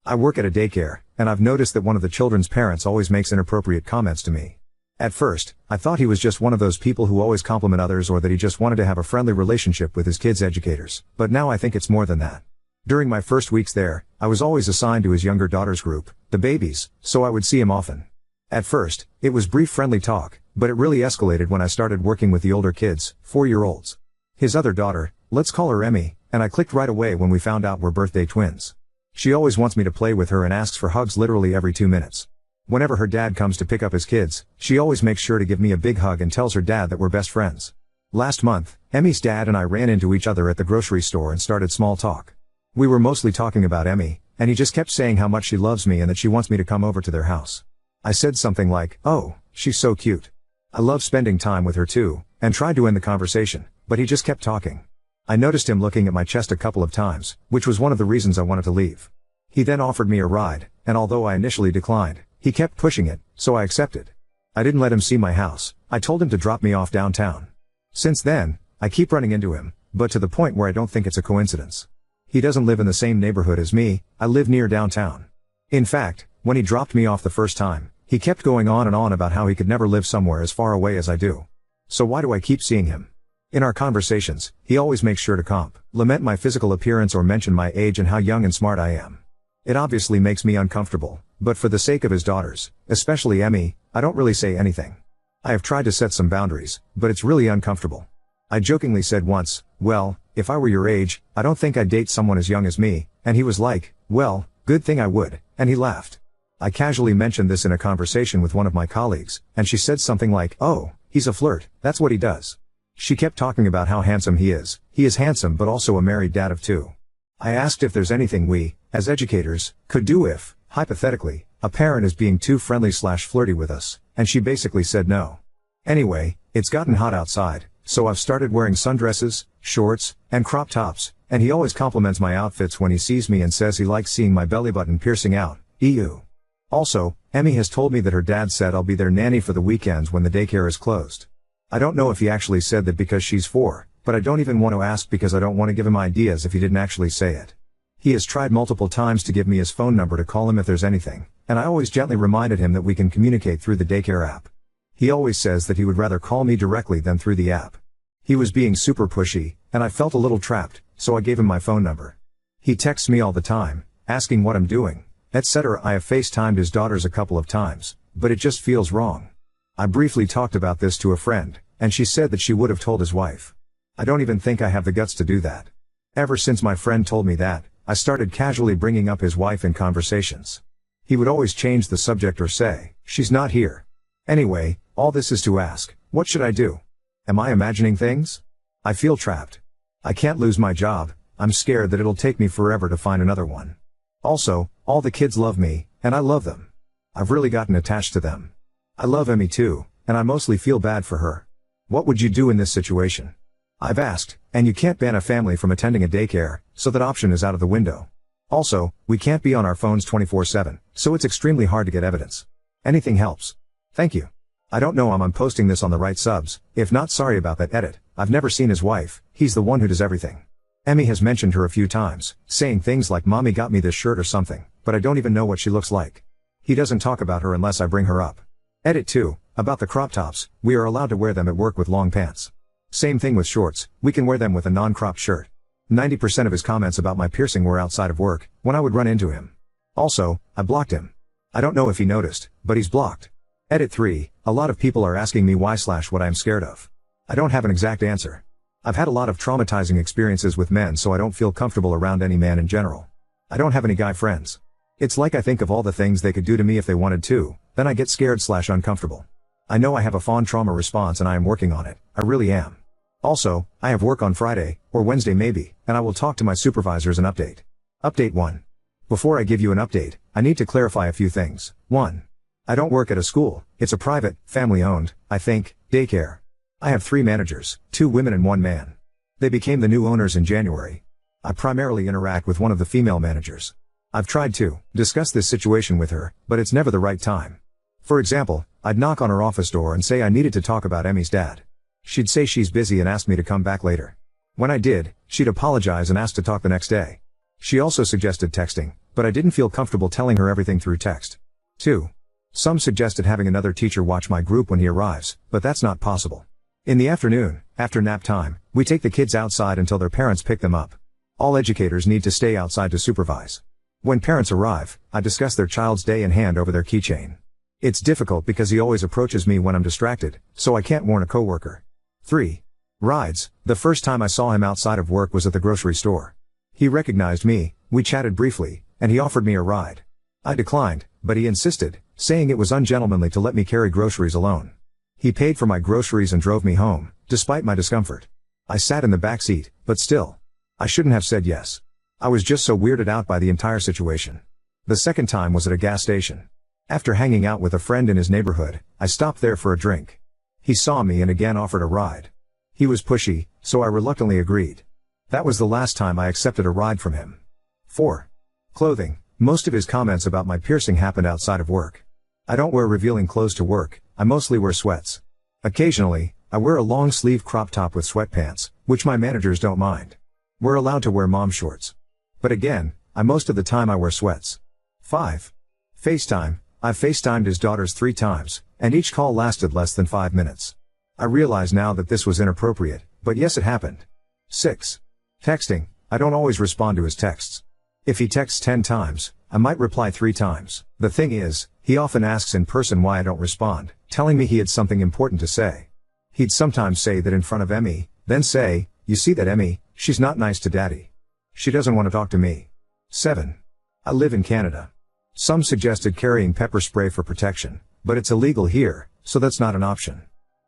I work at a daycare, and I've noticed that one of the children's parents always makes inappropriate comments to me. At first, I thought he was just one of those people who always compliment others or that he just wanted to have a friendly relationship with his kids' educators, but now I think it's more than that. During my first weeks there, I was always assigned to his younger daughter's group, the babies, so I would see him often. At first, it was brief friendly talk, but it really escalated when I started working with the older kids, 4-year-olds. His other daughter, let's call her Emmy, and I clicked right away when we found out we're birthday twins. She always wants me to play with her and asks for hugs literally every 2 minutes. Whenever her dad comes to pick up his kids, she always makes sure to give me a big hug and tells her dad that we're best friends. Last month, Emmy's dad and I ran into each other at the grocery store and started small talk. We were mostly talking about Emmy, and he just kept saying how much she loves me and that she wants me to come over to their house. I said something like, "Oh, she's so cute. I love spending time with her too," and tried to end the conversation, but he just kept talking. I noticed him looking at my chest a couple of times, which was one of the reasons I wanted to leave. He then offered me a ride, and although I initially declined, he kept pushing it, so I accepted. I didn't let him see my house. I told him to drop me off downtown. Since then, I keep running into him, but to the point where I don't think it's a coincidence. He doesn't live in the same neighborhood as me. I live near downtown. In fact, when he dropped me off the first time, he kept going on and on about how he could never live somewhere as far away as I do. So why do I keep seeing him? In our conversations, he always makes sure to compliment my physical appearance or mention my age and how young and smart I am. It obviously makes me uncomfortable, but for the sake of his daughters, especially Emmy, I don't really say anything. I have tried to set some boundaries, but it's really uncomfortable. I jokingly said once, "Well, if I were your age, I don't think I'd date someone as young as me," and he was like, "Well, good thing I would," and he laughed. I casually mentioned this in a conversation with one of my colleagues, and she said something like, "Oh, he's a flirt, that's what he does." She kept talking about how handsome he is. He is handsome but also a married dad of 2. I asked if there's anything we, as educators, could do if, hypothetically, a parent is being too friendly/flirty with us, and she basically said no. Anyway, it's gotten hot outside, so I've started wearing sundresses, shorts, and crop tops, and he always compliments my outfits when he sees me and says he likes seeing my belly button piercing out. Ew. Also, Emmy has told me that her dad said I'll be their nanny for the weekends when the daycare is closed. I don't know if he actually said that because she's 4, but I don't even want to ask because I don't want to give him ideas if he didn't actually say it. He has tried multiple times to give me his phone number to call him if there's anything, and I always gently reminded him that we can communicate through the daycare app. He always says that he would rather call me directly than through the app. He was being super pushy, and I felt a little trapped, so I gave him my phone number. He texts me all the time, asking what I'm doing, etc. I have FaceTimed his daughters a couple of times, but it just feels wrong. I briefly talked about this to a friend, and she said that she would have told his wife. I don't even think I have the guts to do that. Ever since my friend told me that, I started casually bringing up his wife in conversations. He would always change the subject or say, "She's not here." Anyway, all this is to ask, what should I do? Am I imagining things? I feel trapped. I can't lose my job. I'm scared that it'll take me forever to find another one. Also, all the kids love me, and I love them. I've really gotten attached to them. I love Emmy too, and I mostly feel bad for her. What would you do in this situation? I've asked, and you can't ban a family from attending a daycare, so that option is out of the window. Also, we can't be on our phones 24/7, so it's extremely hard to get evidence. Anything helps. Thank you. I don't know I'm posting this on the right subs. If not, sorry about that. Edit. I've never seen his wife. He's the one who does everything. Emmy has mentioned her a few times, saying things like "Mommy got me this shirt" or something, but I don't even know what she looks like. He doesn't talk about her unless I bring her up. Edit 2. About the crop tops, we are allowed to wear them at work with long pants. Same thing with shorts, we can wear them with a non-cropped shirt. 90% of his comments about my piercing were outside of work, when I would run into him. Also, I blocked him. I don't know if he noticed, but he's blocked. Edit 3. A lot of people are asking me why/what I am scared of. I don't have an exact answer. I've had a lot of traumatizing experiences with men, so I don't feel comfortable around any man in general. I don't have any guy friends. It's like I think of all the things they could do to me if they wanted to, then I get scared/uncomfortable. I know I have a fawn trauma response and I am working on it, I really am. Also, I have work on Friday, or Wednesday maybe, and I will talk to my supervisors and update. Update 1. Before I give you an update, I need to clarify a few things. 1. I don't work at a school, it's a private, family-owned, I think, daycare. I have 3 managers, 2 women and 1 man. They became the new owners in January. I primarily interact with one of the female managers. I've tried to discuss this situation with her, but it's never the right time. For example, I'd knock on her office door and say I needed to talk about Emmy's dad. She'd say she's busy and ask me to come back later. When I did, she'd apologize and ask to talk the next day. She also suggested texting, but I didn't feel comfortable telling her everything through text. 2. Some suggested having another teacher watch my group when he arrives, but that's not possible. In the afternoon, after nap time, we take the kids outside until their parents pick them up. All educators need to stay outside to supervise. When parents arrive, I discuss their child's day in hand over their keychain. It's difficult because he always approaches me when I'm distracted, so I can't warn a coworker. 3. Rides. The first time I saw him outside of work was at the grocery store. He recognized me, we chatted briefly, and he offered me a ride. I declined, but he insisted, saying it was ungentlemanly to let me carry groceries alone. He paid for my groceries and drove me home, despite my discomfort. I sat in the back seat, but still. I shouldn't have said yes. I was just so weirded out by the entire situation. The second time was at a gas station. After hanging out with a friend in his neighborhood, I stopped there for a drink. He saw me and again offered a ride. He was pushy, so I reluctantly agreed. That was the last time I accepted a ride from him. 4. Clothing. Most of his comments about my piercing happened outside of work. I don't wear revealing clothes to work, I mostly wear sweats. Occasionally, I wear a long sleeve crop top with sweatpants, which my managers don't mind. We're allowed to wear mom shorts. But again, most of the time I wear sweats. 5. FaceTime. I've FaceTimed his daughters 3 times, and each call lasted less than 5 minutes. I realize now that this was inappropriate, but yes, it happened. 6. Texting. I don't always respond to his texts. If he texts 10 times, I might reply 3 times. The thing is, he often asks in person why I don't respond, telling me he had something important to say. He'd sometimes say that in front of Emmy, then say, "You see that Emmy, she's not nice to daddy. She doesn't want to talk to me." 7. I live in Canada. Some suggested carrying pepper spray for protection, but it's illegal here, so that's not an option.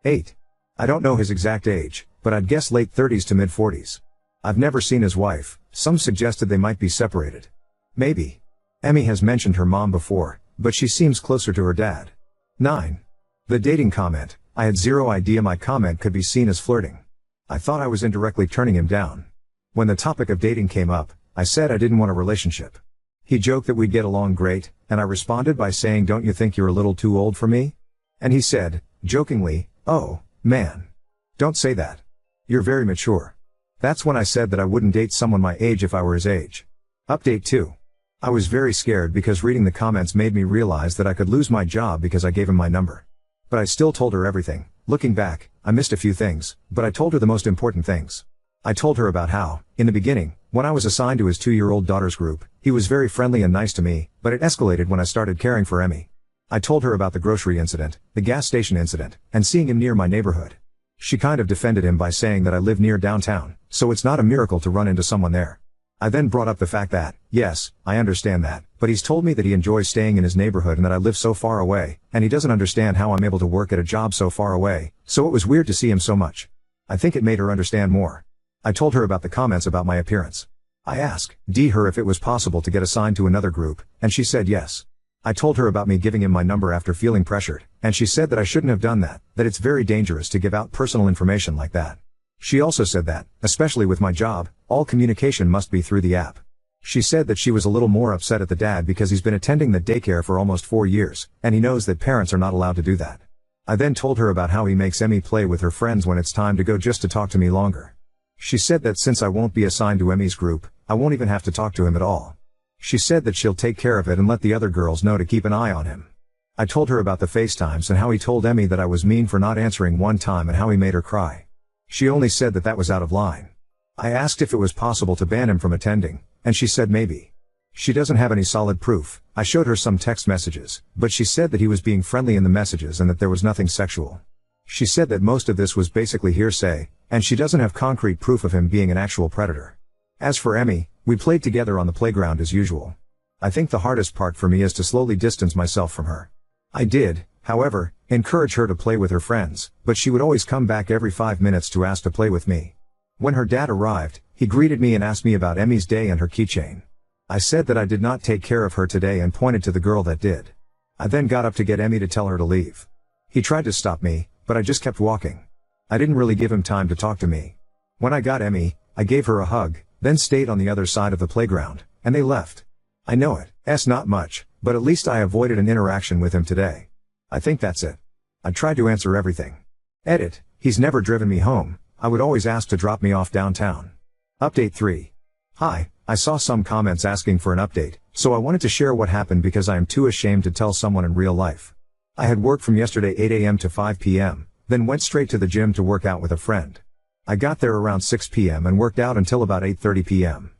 8. I don't know his exact age, but I'd guess late 30s to mid 40s. I've never seen his wife. Some suggested they might be separated. Maybe. Emmy has mentioned her mom before, but she seems closer to her dad. 9. The dating comment. I had zero idea my comment could be seen as flirting. I thought I was indirectly turning him down. When the topic of dating came up, I said I didn't want a relationship. He joked that we'd get along great, and I responded by saying, "Don't you think you're a little too old for me?" And he said, jokingly, "Oh, man. Don't say that. You're very mature." That's when I said that I wouldn't date someone my age if I were his age. Update 2. I was very scared because reading the comments made me realize that I could lose my job because I gave him my number. But I still told her everything. Looking back, I missed a few things, but I told her the most important things. I told her about how, in the beginning, when I was assigned to his 2-year-old daughter's group, he was very friendly and nice to me, but it escalated when I started caring for Emmy. I told her about the grocery incident, the gas station incident, and seeing him near my neighborhood. She kind of defended him by saying that I live near downtown, so it's not a miracle to run into someone there. I then brought up the fact that, yes, I understand that, but he's told me that he enjoys staying in his neighborhood and that I live so far away, and he doesn't understand how I'm able to work at a job so far away, so it was weird to see him so much. I think it made her understand more. I told her about the comments about my appearance. I asked her if it was possible to get assigned to another group, and she said yes. I told her about me giving him my number after feeling pressured, and she said that I shouldn't have done that it's very dangerous to give out personal information like that. She also said that, especially with my job, all communication must be through the app. She said that she was a little more upset at the dad because he's been attending the daycare for almost 4 years, and he knows that parents are not allowed to do that. I then told her about how he makes Emmy play with her friends when it's time to go just to talk to me longer. She said that since I won't be assigned to Emmy's group, I won't even have to talk to him at all. She said that she'll take care of it and let the other girls know to keep an eye on him. I told her about the FaceTimes and how he told Emmy that I was mean for not answering one time and how he made her cry. She only said that that was out of line. I asked if it was possible to ban him from attending, and she said maybe. She doesn't have any solid proof. I showed her some text messages, but she said that he was being friendly in the messages and that there was nothing sexual. She said that most of this was basically hearsay, and she doesn't have concrete proof of him being an actual predator. As for Emmy, we played together on the playground as usual. I think the hardest part for me is to slowly distance myself from her. I did, however, encourage her to play with her friends, but she would always come back every 5 minutes to ask to play with me. When her dad arrived, he greeted me and asked me about Emmy's day and her keychain. I said that I did not take care of her today and pointed to the girl that did. I then got up to get Emmy to tell her to leave. He tried to stop me, but I just kept walking. I didn't really give him time to talk to me. When I got Emmy, I gave her a hug, then stayed on the other side of the playground, and they left. I know it's not much, but at least I avoided an interaction with him today. I think that's it. I tried to answer everything. Edit, he's never driven me home, I would always ask to drop me off downtown. Update 3. Hi, I saw some comments asking for an update, So I wanted to share what happened because I am too ashamed to tell someone in real life. I had worked from yesterday 8 a.m. to 5 p.m., then went straight to the gym to work out with a friend. I got there around 6 p.m. and worked out until about 8:30 p.m.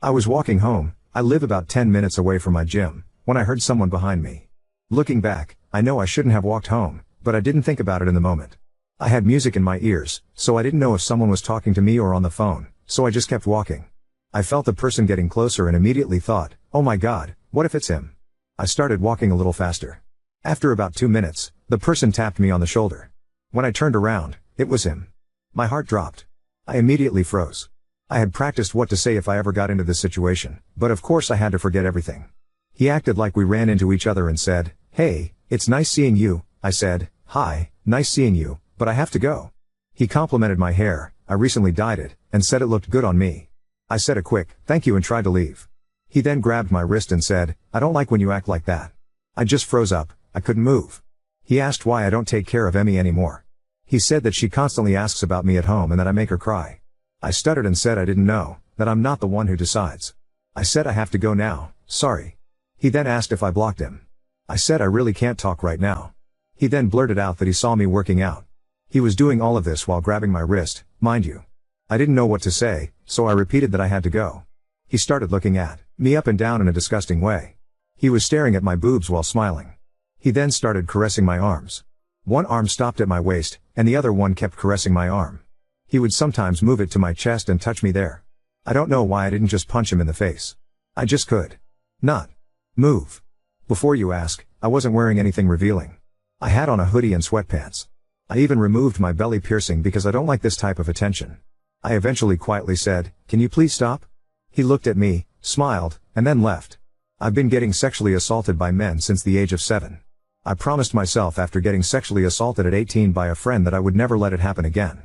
I was walking home, I live about 10 minutes away from my gym, when I heard someone behind me. Looking back, I know I shouldn't have walked home, but I didn't think about it in the moment. I had music in my ears, so I didn't know if someone was talking to me or on the phone, so I just kept walking. I felt the person getting closer and immediately thought, oh my god, what if it's him? I started walking a little faster. After about 2 minutes, the person tapped me on the shoulder. When I turned around, it was him. My heart dropped. I immediately froze. I had practiced what to say if I ever got into this situation, but of course I had to forget everything. He acted like we ran into each other and said, hey, it's nice seeing you. I said, hi, nice seeing you, but I have to go. He complimented my hair, I recently dyed it, and said it looked good on me. I said a quick, thank you and tried to leave. He then grabbed my wrist and said, I don't like when you act like that. I just froze up, I couldn't move. He asked why I don't take care of Emmy anymore. He said that she constantly asks about me at home and that I make her cry. I stuttered and said I didn't know, that I'm not the one who decides. I said I have to go now, sorry. He then asked if I blocked him. I said I really can't talk right now. He then blurted out that he saw me working out. He was doing all of this while grabbing my wrist, mind you. I didn't know what to say, so I repeated that I had to go. He started looking at me up and down in a disgusting way. He was staring at my boobs while smiling. He then started caressing my arms. One arm stopped at my waist, and the other one kept caressing my arm. He would sometimes move it to my chest and touch me there. I don't know why I didn't just punch him in the face. I just could not move. Before you ask, I wasn't wearing anything revealing. I had on a hoodie and sweatpants. I even removed my belly piercing because I don't like this type of attention. I eventually quietly said, can you please stop? He looked at me, smiled, and then left. I've been getting sexually assaulted by men since the age of 7. I promised myself after getting sexually assaulted at 18 by a friend that I would never let it happen again.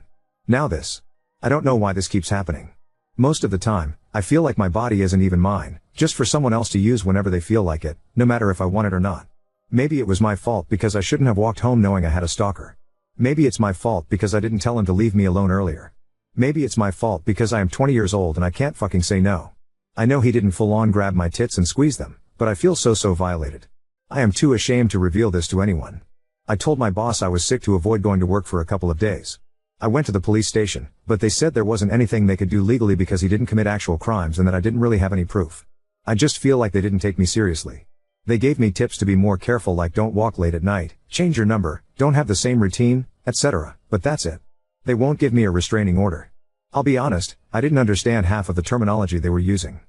Now this. I don't know why this keeps happening. Most of the time, I feel like my body isn't even mine, just for someone else to use whenever they feel like it, no matter if I want it or not. Maybe it was my fault because I shouldn't have walked home knowing I had a stalker. Maybe it's my fault because I didn't tell him to leave me alone earlier. Maybe it's my fault because I am 20 years old and I can't fucking say no. I know he didn't full on grab my tits and squeeze them, but I feel so violated. I am too ashamed to reveal this to anyone. I told my boss I was sick to avoid going to work for a couple of days. I went to the police station, but they said there wasn't anything they could do legally because he didn't commit actual crimes and that I didn't really have any proof. I just feel like they didn't take me seriously. They gave me tips to be more careful like don't walk late at night, change your number, don't have the same routine, etc., but that's it. They won't give me a restraining order. I'll be honest, I didn't understand half of the terminology they were using.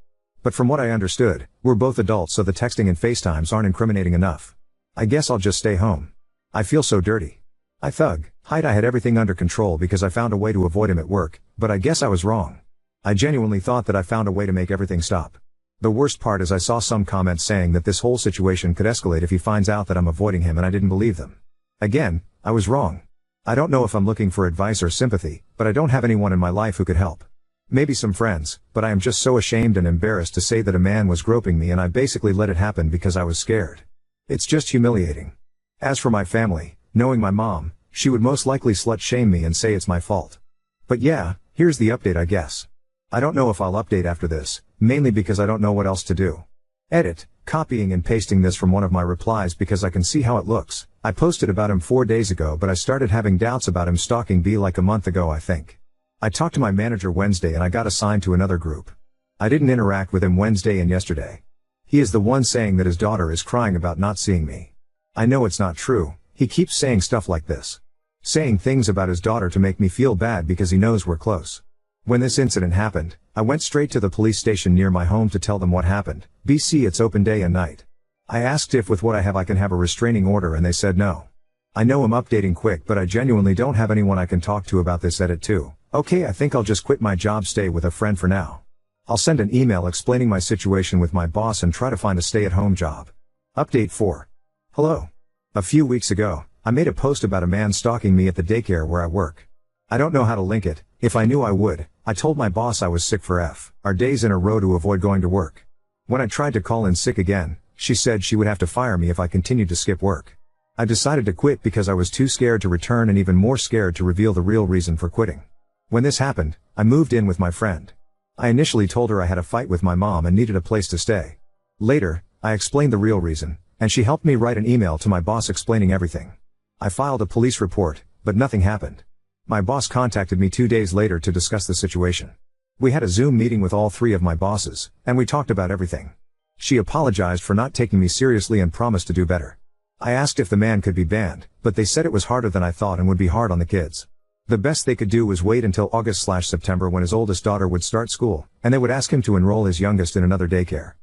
But from what I understood, we're both adults so the texting and FaceTimes aren't incriminating enough. I guess I'll just stay home. I feel so dirty. I hide I had everything under control because I found a way to avoid him at work, but I guess I was wrong. I genuinely thought that I found a way to make everything stop. The worst part is I saw some comments saying that this whole situation could escalate if he finds out that I'm avoiding him and I didn't believe them. Again, I was wrong. I don't know if I'm looking for advice or sympathy, but I don't have anyone in my life who could help. Maybe some friends, but I am just so ashamed and embarrassed to say that a man was groping me and I basically let it happen because I was scared. It's just humiliating. As for my family, knowing my mom, she would most likely slut shame me and say it's my fault. But yeah, here's the update I guess. I don't know if I'll update after this, mainly because I don't know what else to do. Edit, copying and pasting this from one of my replies because I can see how it looks. I posted about him 4 days ago but I started having doubts about him stalking me like a month ago I think. I talked to my manager Wednesday and I got assigned to another group. I didn't interact with him Wednesday and yesterday. He is the one saying that his daughter is crying about not seeing me. I know it's not true, he keeps saying stuff like this. Saying things about his daughter to make me feel bad because he knows we're close. When this incident happened, I went straight to the police station near my home to tell them what happened. BC it's open day and night. I asked if with what I have I can have a restraining order and they said no. I know I'm updating quick but I genuinely don't have anyone I can talk to about this edit too. Okay, I think I'll just quit my job, stay with a friend for now. I'll send an email explaining my situation with my boss and try to find a stay-at-home job. Update 4. Hello. A few weeks ago, I made a post about a man stalking me at the daycare where I work. I don't know how to link it. If I knew I would, I told my boss I was sick for our days in a row to avoid going to work. When I tried to call in sick again, she said she would have to fire me if I continued to skip work. I decided to quit because I was too scared to return and even more scared to reveal the real reason for quitting. When this happened, I moved in with my friend. I initially told her I had a fight with my mom and needed a place to stay. Later, I explained the real reason, and she helped me write an email to my boss explaining everything. I filed a police report, but nothing happened. My boss contacted me 2 days later to discuss the situation. We had a Zoom meeting with all 3 of my bosses, and we talked about everything. She apologized for not taking me seriously and promised to do better. I asked if the man could be banned, but they said it was harder than I thought and would be hard on the kids. The best they could do was wait until August/September when his oldest daughter would start school, and they would ask him to enroll his youngest in another daycare.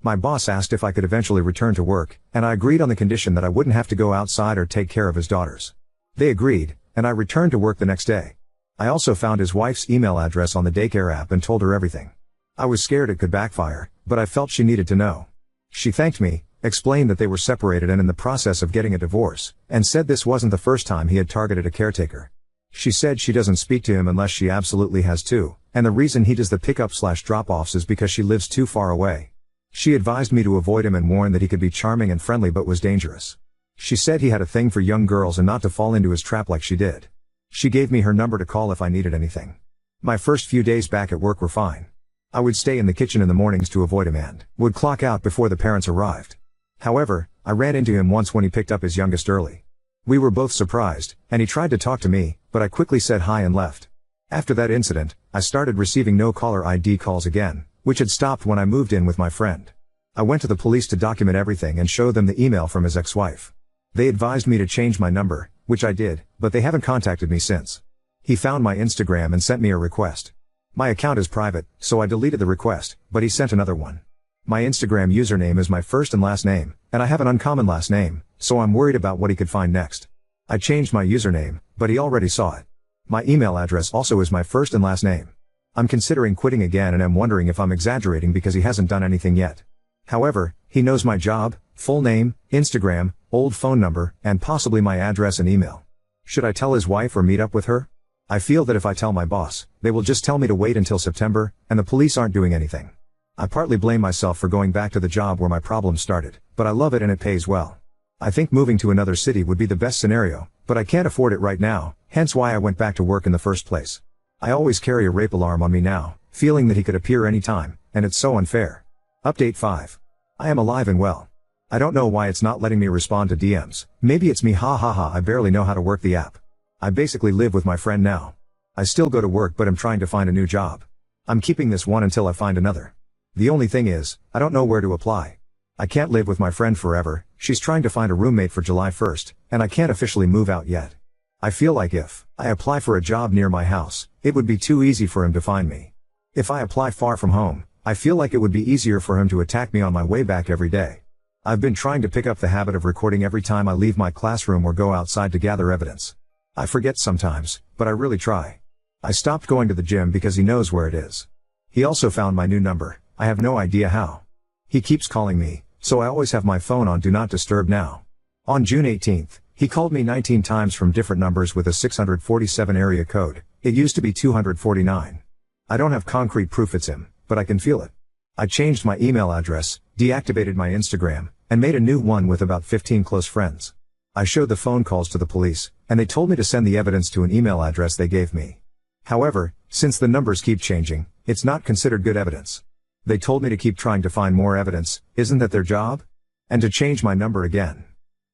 My boss asked if I could eventually return to work, and I agreed on the condition that I wouldn't have to go outside or take care of his daughters. They agreed, and I returned to work the next day. I also found his wife's email address on the daycare app and told her everything. I was scared it could backfire, but I felt she needed to know. She thanked me, explained that they were separated and in the process of getting a divorce, and said this wasn't the first time he had targeted a caretaker. She said she doesn't speak to him unless she absolutely has to, and the reason he does the pickup/drop-offs is because she lives too far away. She advised me to avoid him and warned that he could be charming and friendly but was dangerous. She said he had a thing for young girls and not to fall into his trap like she did. She gave me her number to call if I needed anything. My first few days back at work were fine. I would stay in the kitchen in the mornings to avoid him and would clock out before the parents arrived. However, I ran into him once when he picked up his youngest early. We were both surprised, and he tried to talk to me, but I quickly said hi and left. After that incident, I started receiving no caller ID calls again, which had stopped when I moved in with my friend. I went to the police to document everything and show them the email from his ex-wife. They advised me to change my number, which I did, but they haven't contacted me since. He found my Instagram and sent me a request. My account is private, so I deleted the request, but he sent another one. My Instagram username is my first and last name, and I have an uncommon last name, so I'm worried about what he could find next. I changed my username, but he already saw it. My email address also is my first and last name. I'm considering quitting again and am wondering if I'm exaggerating because he hasn't done anything yet. However, he knows my job, full name, Instagram, old phone number, and possibly my address and email. Should I tell his wife or meet up with her? I feel that if I tell my boss, they will just tell me to wait until September, and the police aren't doing anything. I partly blame myself for going back to the job where my problems started, but I love it and it pays well. I think moving to another city would be the best scenario, but I can't afford it right now, hence why I went back to work in the first place. I always carry a rape alarm on me now, feeling that he could appear anytime, and it's so unfair. Update 5. I am alive and well. I don't know why it's not letting me respond to DMs, maybe it's me, I barely know how to work the app. I basically live with my friend now. I still go to work but I'm trying to find a new job. I'm keeping this one until I find another. The only thing is, I don't know where to apply. I can't live with my friend forever, she's trying to find a roommate for July 1st, and I can't officially move out yet. I feel like if I apply for a job near my house, it would be too easy for him to find me. If I apply far from home, I feel like it would be easier for him to attack me on my way back every day. I've been trying to pick up the habit of recording every time I leave my classroom or go outside to gather evidence. I forget sometimes, but I really try. I stopped going to the gym because he knows where it is. He also found my new number, I have no idea how. He keeps calling me, so I always have my phone on Do Not Disturb now. On June 18th, he called me 19 times from different numbers with a 647 area code, it used to be 249. I don't have concrete proof it's him, but I can feel it. I changed my email address, deactivated my Instagram, and made a new one with about 15 close friends. I showed the phone calls to the police, and they told me to send the evidence to an email address they gave me. However, since the numbers keep changing, it's not considered good evidence. They told me to keep trying to find more evidence, isn't that their job? And to change my number again.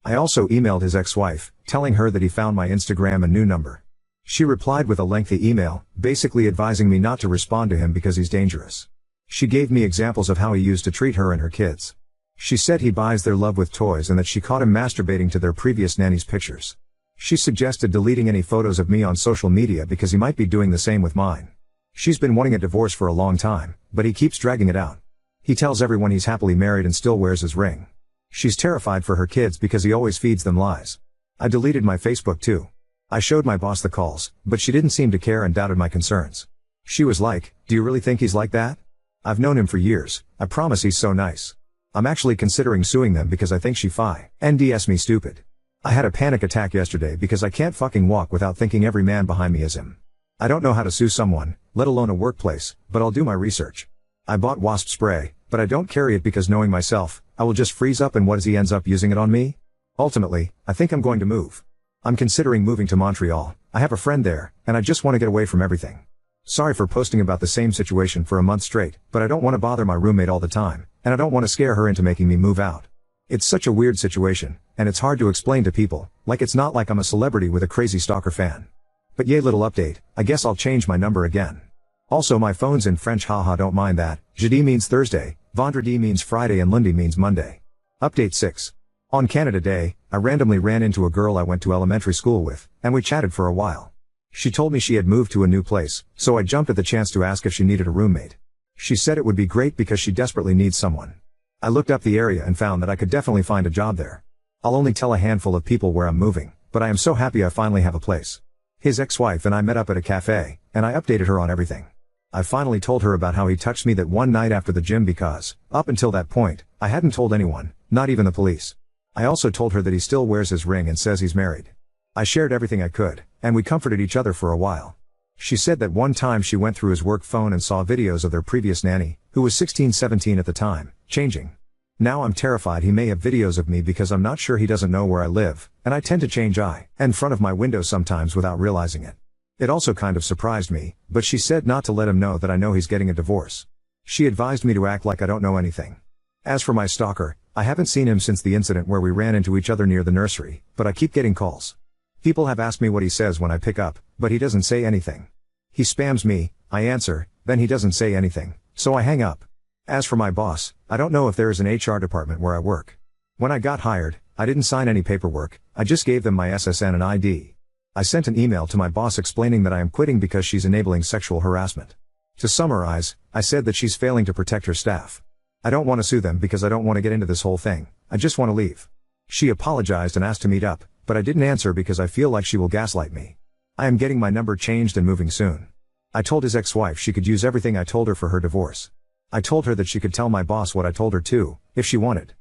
I also emailed his ex-wife, telling her that he found my Instagram and new number. She replied with a lengthy email, basically advising me not to respond to him because he's dangerous. She gave me examples of how he used to treat her and her kids. She said he buys their love with toys and that she caught him masturbating to their previous nanny's pictures. She suggested deleting any photos of me on social media because he might be doing the same with mine. She's been wanting a divorce for a long time, but he keeps dragging it out. He tells everyone he's happily married and still wears his ring. She's terrified for her kids because he always feeds them lies. I deleted my Facebook too. I showed my boss the calls, but she didn't seem to care and doubted my concerns. She was like, "Do you really think he's like that? I've known him for years, I promise he's so nice." I'm actually considering suing them because I think she NDS me stupid. I had a panic attack yesterday because I can't fucking walk without thinking every man behind me is him. I don't know how to sue someone, let alone a workplace, but I'll do my research. I bought wasp spray, but I don't carry it because knowing myself, I will just freeze up and what if he ends up using it on me? Ultimately, I think I'm going to move. I'm considering moving to Montreal, I have a friend there, and I just want to get away from everything. Sorry for posting about the same situation for a month straight, but I don't want to bother my roommate all the time, and I don't want to scare her into making me move out. It's such a weird situation, and it's hard to explain to people, like it's not like I'm a celebrity with a crazy stalker fan. But yay, little update, I guess I'll change my number again. Also, my phone's in French, haha, don't mind that. Jeudi means Thursday, vendredi means Friday, and lundi means Monday. Update 6. On Canada Day, I randomly ran into a girl I went to elementary school with, and we chatted for a while. She told me she had moved to a new place, so I jumped at the chance to ask if she needed a roommate. She said it would be great because she desperately needs someone. I looked up the area and found that I could definitely find a job there. I'll only tell a handful of people where I'm moving, but I am so happy I finally have a place. His ex-wife and I met up at a cafe, and I updated her on everything. I finally told her about how he touched me that one night after the gym because, up until that point, I hadn't told anyone, not even the police. I also told her that he still wears his ring and says he's married. I shared everything I could, and we comforted each other for a while. She said that one time she went through his work phone and saw videos of their previous nanny, who was 16-17 at the time, changing. Now I'm terrified he may have videos of me because I'm not sure he doesn't know where I live, and I tend to change in front of my window sometimes without realizing it. It also kind of surprised me, but she said not to let him know that I know he's getting a divorce. She advised me to act like I don't know anything. As for my stalker, I haven't seen him since the incident where we ran into each other near the nursery, but I keep getting calls. People have asked me what he says when I pick up, but he doesn't say anything. He spams me, I answer, then he doesn't say anything, so I hang up. As for my boss, I don't know if there is an HR department where I work. When I got hired, I didn't sign any paperwork, I just gave them my SSN and ID. I sent an email to my boss explaining that I am quitting because she's enabling sexual harassment. To summarize, I said that she's failing to protect her staff. I don't want to sue them because I don't want to get into this whole thing, I just want to leave. She apologized and asked to meet up, but I didn't answer because I feel like she will gaslight me. I am getting my number changed and moving soon. I told his ex-wife she could use everything I told her for her divorce. I told her that she could tell my boss what I told her too, if she wanted.